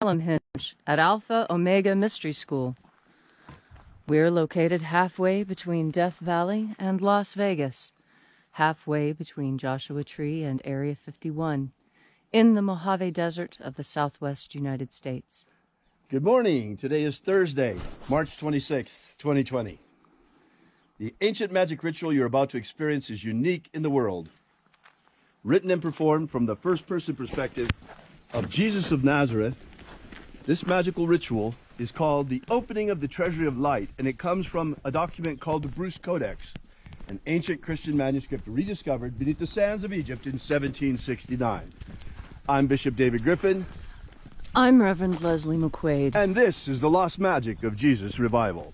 Hinge at Alpha Omega Mystery School. We're located halfway between Death Valley and Las Vegas, halfway between Joshua Tree and Area 51, in the Mojave Desert of the Southwest United States. Good morning. Today is Thursday, March 26th, 2020. The ancient magic ritual you're about to experience is unique in the world. Written and performed from the first-person perspective of Jesus of Nazareth, this magical ritual is called the Opening of the Treasury of Light, and it comes from a document called the Bruce Codex, an ancient Christian manuscript rediscovered beneath the sands of Egypt in 1769. I'm Bishop David Griffin. I'm Reverend Leslie McQuade. And this is the Lost Magic of Jesus Revival.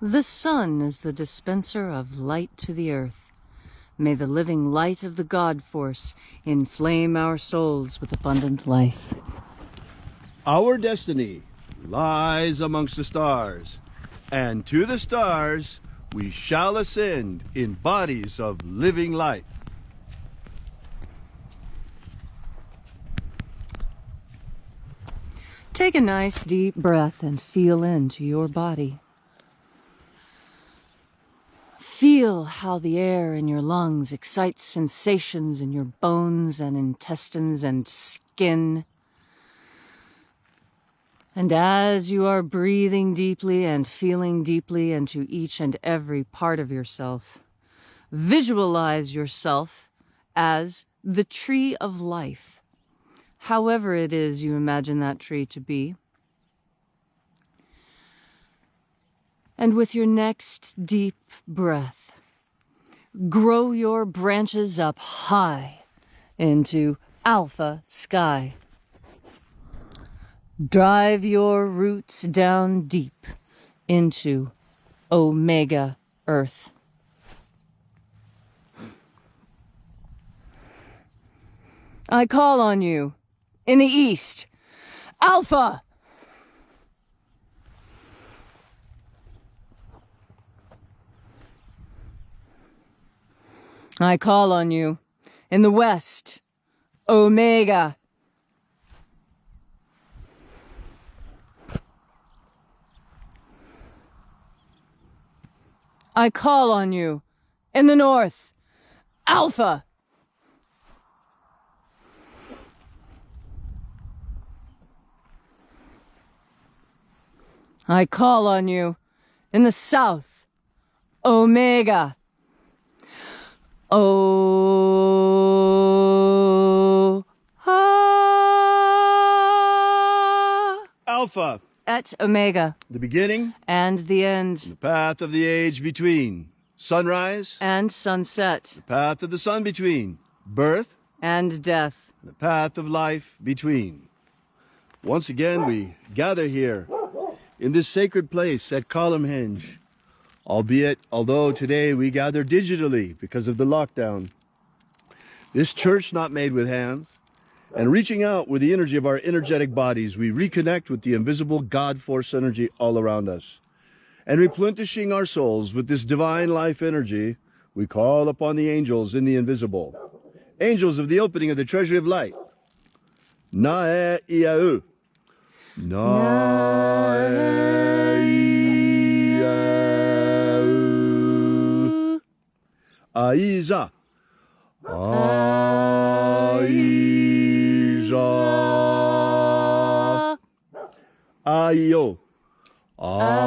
The sun is the dispenser of light to the earth. May the living light of the God Force inflame our souls with abundant life. Our destiny lies amongst the stars, and to the stars we shall ascend in bodies of living light. Take a nice deep breath and feel into your body. Feel how the air in your lungs excites sensations in your bones and intestines and skin. And as you are breathing deeply and feeling deeply into each and every part of yourself, visualize yourself as the tree of life, however it is you imagine that tree to be. And with your next deep breath, grow your branches up high into alpha sky. Drive your roots down deep into Omega earth. I call on you in the east, Alpha. I call on you in the west, Omega. I call on you in the north, Alpha. I call on you in the south, Omega. Oh, ah. Alpha. Et Omega. The beginning. And the end. The path of the age between. Sunrise. And sunset. The path of the sun between. Birth. And death. The path of life between. Once again, we gather here in this sacred place at Column Hinge. Although today we gather digitally because of the lockdown. This church not made with hands, and reaching out with the energy of our energetic bodies, we reconnect with the invisible God Force energy all around us. And replenishing our souls with this divine life energy, we call upon the angels in the invisible. Angels of the opening of the treasury of light. Na-e-ia-u. Na-e-ia-u. Aiza. Aiza. Aio. Aio.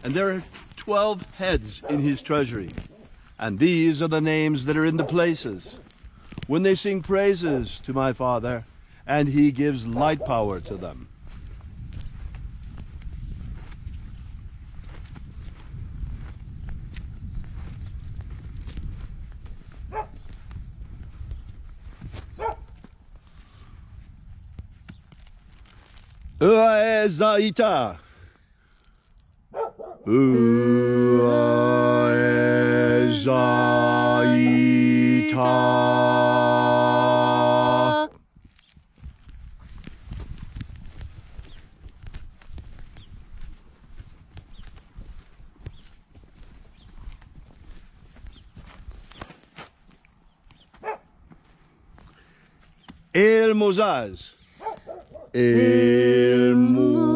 And there are 12 heads in his treasury. And these are the names that are in the places. When they sing praises to my Father, and he gives light power to them. Uaezaita. Uaezaita. El Mozaz. El Mozaz.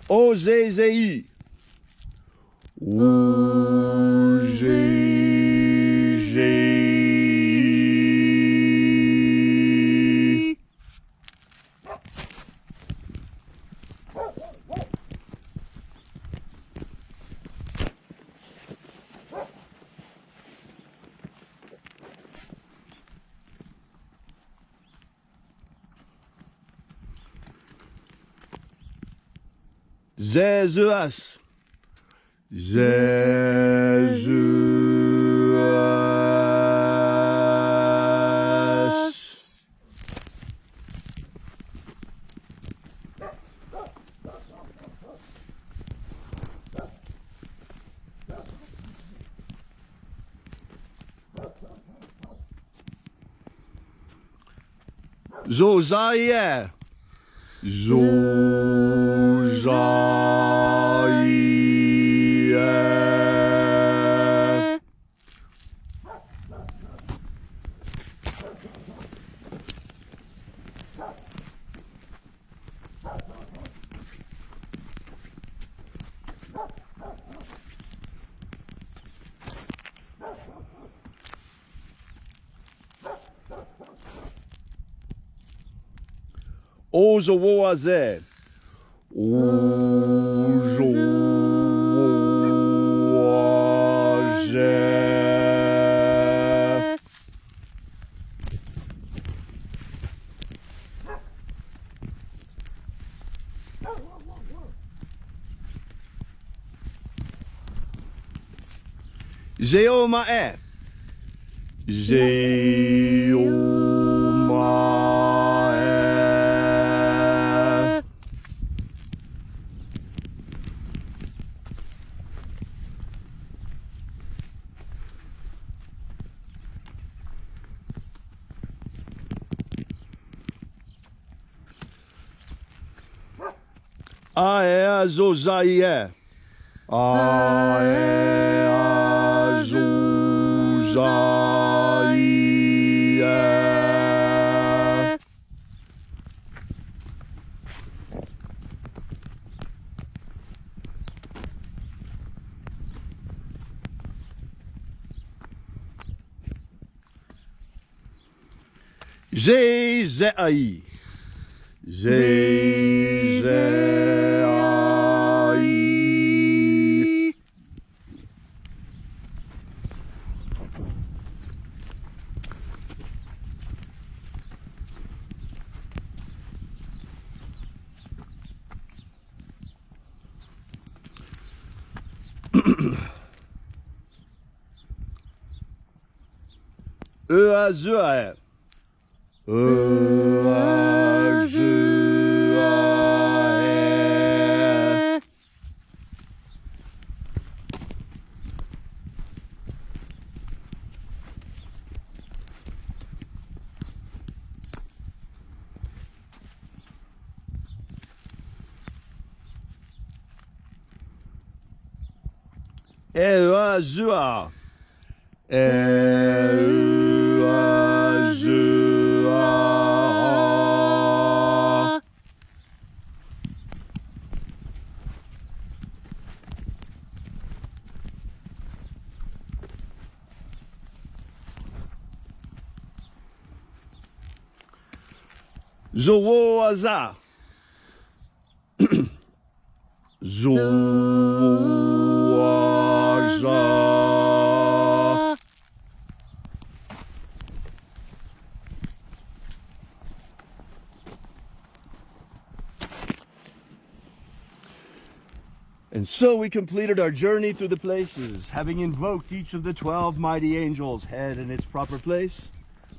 Ozezei. Uzezi. Zezuas. Zezuas. Zozaya. Zozaya. Ozowoaze. Ozowoaze. Zeomae. Zeomae. Aeazozaie. Aeazozaie. Zezei. Zezei. Uazue. Uazue. Uazua. Uazua. Zowoaza. Zowoaza. And so we completed our journey through the places, having invoked each of the 12 mighty angels, head in its proper place,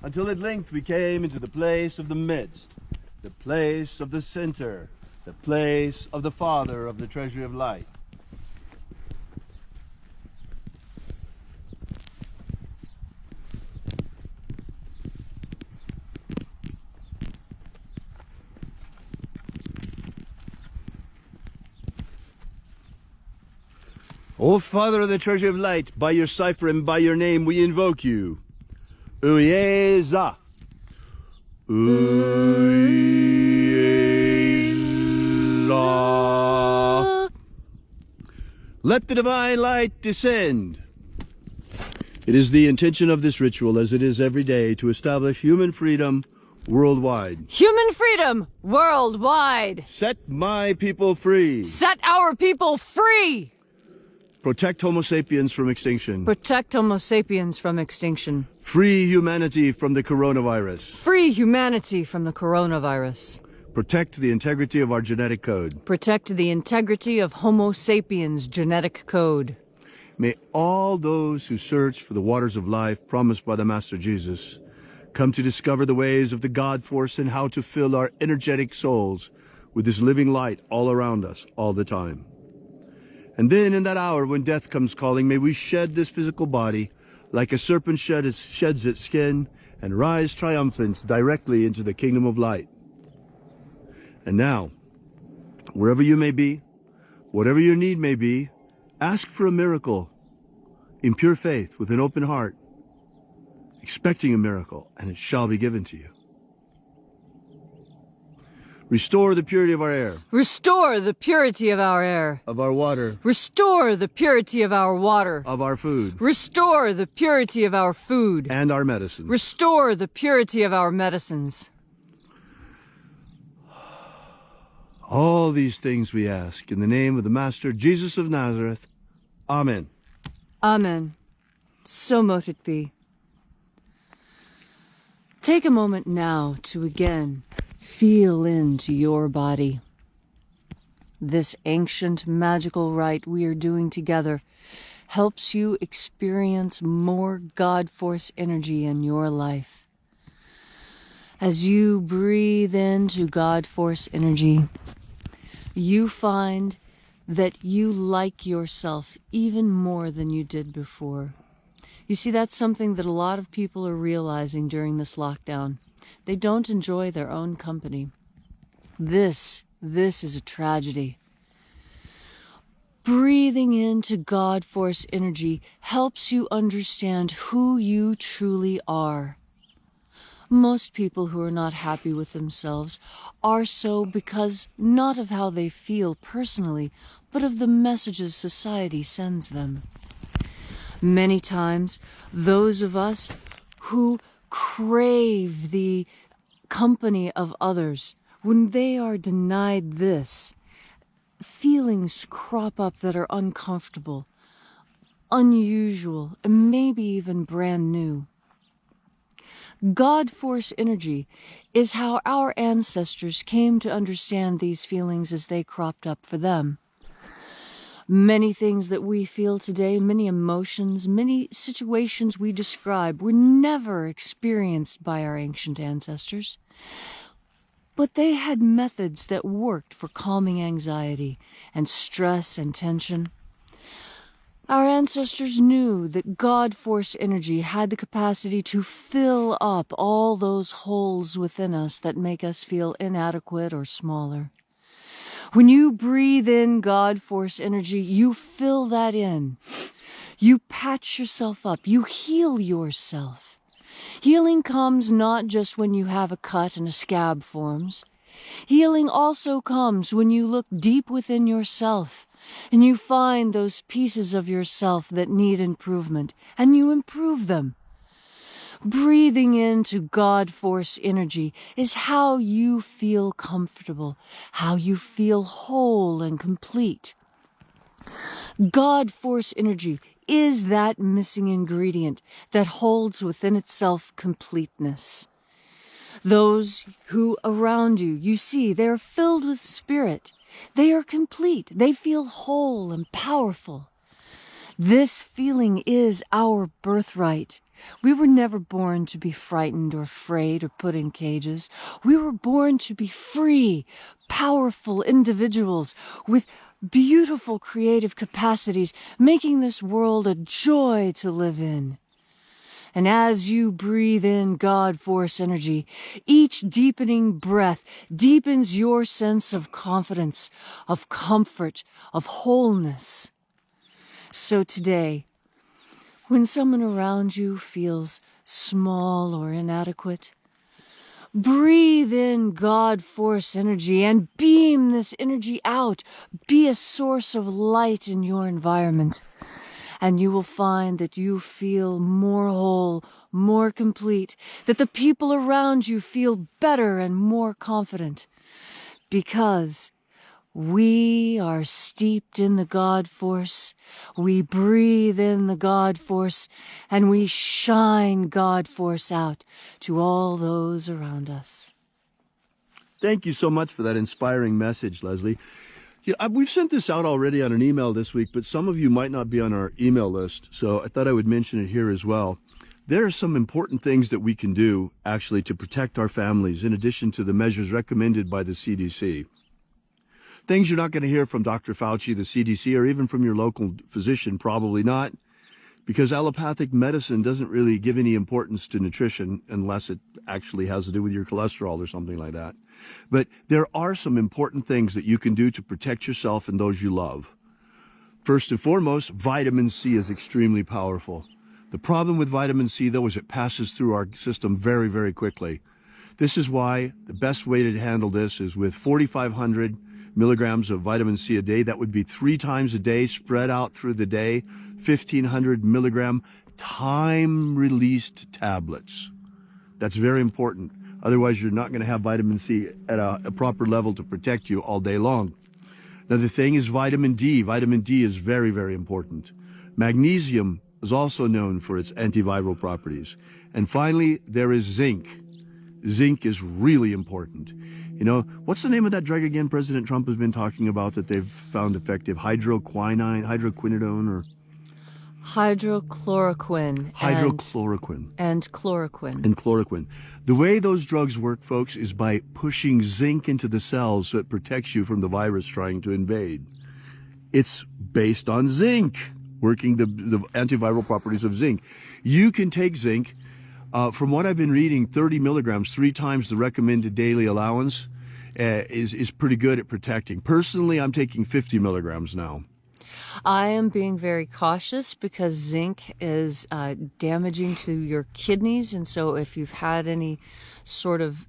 until at length we came into the place of the midst, the place of the center, the place of the Father of the treasury of light. O Father of the treasury of light, by your cipher and by your name we invoke you. O'mega. O'mega. Let the divine light descend. It is the intention of this ritual, as it is every day, to establish human freedom worldwide. Human freedom worldwide. Set my people free. Set our people free. Protect Homo sapiens from extinction. Protect Homo sapiens from extinction. Free humanity from the coronavirus. Free humanity from the coronavirus. Protect the integrity of our genetic code. Protect the integrity of Homo sapiens' genetic code. May all those who search for the waters of life promised by the Master Jesus come to discover the ways of the God force and how to fill our energetic souls with this living light all around us all the time. And then in that hour when death comes calling, may we shed this physical body like a serpent sheds its skin and rise triumphant directly into the kingdom of light. And now, wherever you may be, whatever your need may be, ask for a miracle in pure faith with an open heart, expecting a miracle, and it shall be given to you. Restore the purity of our air. Restore the purity of our air. Of our water. Restore the purity of our water. Of our food. Restore the purity of our food. And our medicines. Restore the purity of our medicines. All these things we ask in the name of the Master Jesus of Nazareth. Amen. Amen. So mote it be. Take a moment now to again feel into your body. This ancient magical rite we are doing together helps you experience more God force energy in your life. As you breathe into God force energy, you find that you like yourself even more than you did before. You see, that's something that a lot of people are realizing during this lockdown. They don't enjoy their own company. This is a tragedy. Breathing into God force energy helps you understand who you truly are. Most people who are not happy with themselves are so because not of how they feel personally, but of the messages society sends them. Many times, those of us who crave the company of others, when they are denied this, feelings crop up that are uncomfortable, unusual, and maybe even brand new. God force energy is how our ancestors came to understand these feelings as they cropped up for them. Many things that we feel today, many emotions, many situations we describe were never experienced by our ancient ancestors. But they had methods that worked for calming anxiety and stress and tension. Our ancestors knew that God force energy had the capacity to fill up all those holes within us that make us feel inadequate or smaller. When you breathe in God force energy, you fill that in. You patch yourself up. You heal yourself. Healing comes not just when you have a cut and a scab forms. Healing also comes when you look deep within yourself and you find those pieces of yourself that need improvement, and you improve them. Breathing into God force energy is how you feel comfortable, how you feel whole and complete. God force energy is that missing ingredient that holds within itself completeness. Those who around you, you see, they are filled with spirit. They are complete. They feel whole and powerful. This feeling is our birthright. We were never born to be frightened or afraid or put in cages. We were born to be free, powerful individuals with beautiful creative capacities, making this world a joy to live in. And as you breathe in God Force energy, each deepening breath deepens your sense of confidence, of comfort, of wholeness. So today, when someone around you feels small or inadequate, breathe in God Force energy and beam this energy out. Be a source of light in your environment. And you will find that you feel more whole, more complete, that the people around you feel better and more confident. Because we are steeped in the God Force, we breathe in the God Force, and we shine God Force out to all those around us. Thank you so much for that inspiring message, Leslie. Yeah, we've sent this out already on an email this week, but some of you might not be on our email list, so I thought I would mention it here as well. There are some important things that we can do, actually, to protect our families, in addition to the measures recommended by the CDC. Things you're not going to hear from Dr. Fauci, the CDC, or even from your local physician, probably not, because allopathic medicine doesn't really give any importance to nutrition unless it actually has to do with your cholesterol or something like that. But there are some important things that you can do to protect yourself and those you love. First and foremost, vitamin C is extremely powerful. The problem with vitamin C, though, is it passes through our system very, very quickly. This is why the best way to handle this is with 4,500 milligrams of vitamin C a day. That would be 3 times a day, spread out through the day, 1,500 milligram time-released tablets. That's very important. Otherwise, you're not going to have vitamin C at a proper level to protect you all day long. Another thing is vitamin D. Vitamin D is very, very important. Magnesium is also known for its antiviral properties. And finally, there is zinc. Zinc is really important. You know, what's the name of that drug again President Trump has been talking about that they've found effective? Hydroquinone, or... Hydrochloroquine. Hydrochloroquine. And chloroquine. And chloroquine. The way those drugs work, folks, is by pushing zinc into the cells so it protects you from the virus trying to invade. It's based on zinc, working the antiviral properties of zinc. You can take zinc, from what I've been reading, 30 milligrams, 3 times the recommended daily allowance, is pretty good at protecting. Personally, I'm taking 50 milligrams now. I am being very cautious because zinc is damaging to your kidneys, and so if you've had any sort of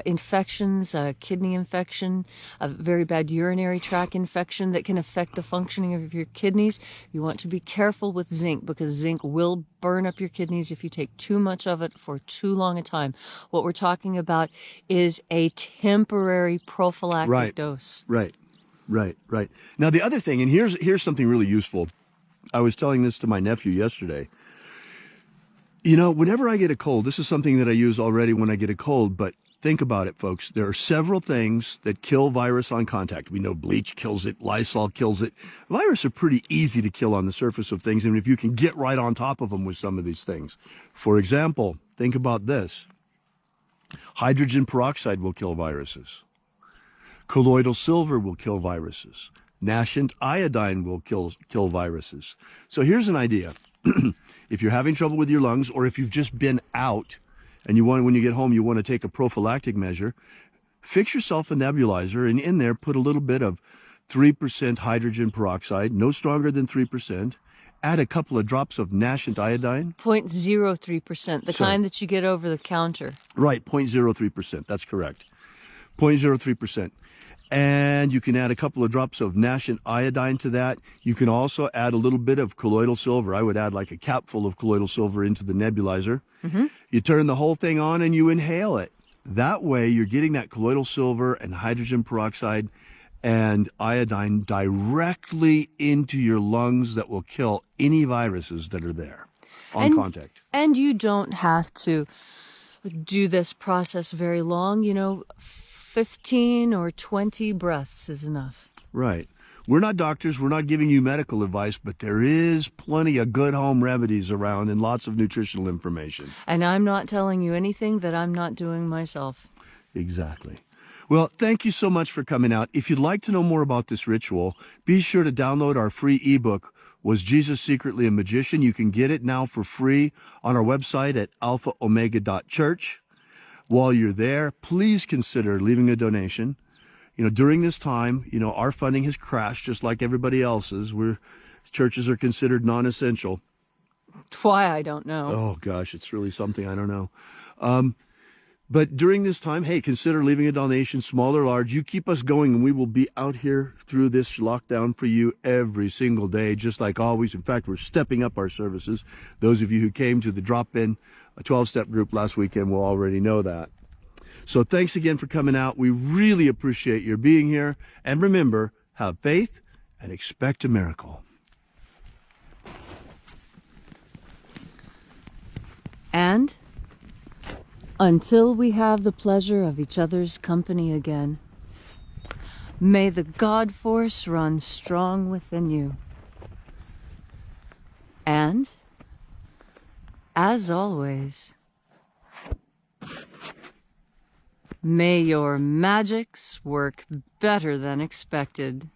infections, a kidney infection, a very bad urinary tract infection that can affect the functioning of your kidneys, you want to be careful with zinc because zinc will burn up your kidneys if you take too much of it for too long a time. What we're talking about is a temporary prophylactic dose. Right. Now, the other thing, and here's something really useful. I was telling this to my nephew yesterday. You know, whenever I get a cold, this is something that I use already when I get a cold, but think about it, folks. There are several things that kill virus on contact. We know bleach kills it, Lysol kills it. Viruses are pretty easy to kill on the surface of things, and if you can get right on top of them with some of these things. For example, think about this. Hydrogen peroxide will kill viruses. Colloidal silver will kill viruses. Nascent iodine will kill viruses. So here's an idea. If you're having trouble with your lungs, or if you've just been out and you want, when you get home, you want to take a prophylactic measure, fix yourself a nebulizer and in there put a little bit of 3% hydrogen peroxide, no stronger than 3%. Add a couple of drops of nascent iodine. 0.03%, the kind that you get over the counter. Right, 0.03%. That's correct. 0.03%. And you can add a couple of drops of nascent iodine to that. You can also add a little bit of colloidal silver. I would add like a capful of colloidal silver into the nebulizer. Mm-hmm. You turn the whole thing on and you inhale it. That way you're getting that colloidal silver and hydrogen peroxide and iodine directly into your lungs that will kill any viruses that are there on contact. And you don't have to do this process very long. 15 or 20 breaths is enough. Right. We're not doctors. We're not giving you medical advice, but there is plenty of good home remedies around and lots of nutritional information. And I'm not telling you anything that I'm not doing myself. Exactly. Well, thank you so much for coming out. If you'd like to know more about this ritual, be sure to download our free ebook, Was Jesus Secretly a Magician? You can get it now for free on our website at alphaomega.church. While you're there, please consider leaving a donation. During this time, our funding has crashed just like everybody else's. Churches are considered non-essential. Why, I don't know. Oh, gosh, it's really something I don't know. But during this time, hey, consider leaving a donation, small or large. You keep us going, and we will be out here through this lockdown for you every single day, just like always. In fact, we're stepping up our services. Those of you who came to the drop-in 12-step group last weekend will already know that. So thanks again for coming out. We really appreciate your being here. And remember, have faith and expect a miracle. And until we have the pleasure of each other's company again, may the God force run strong within you. And, as always, may your magics work better than expected.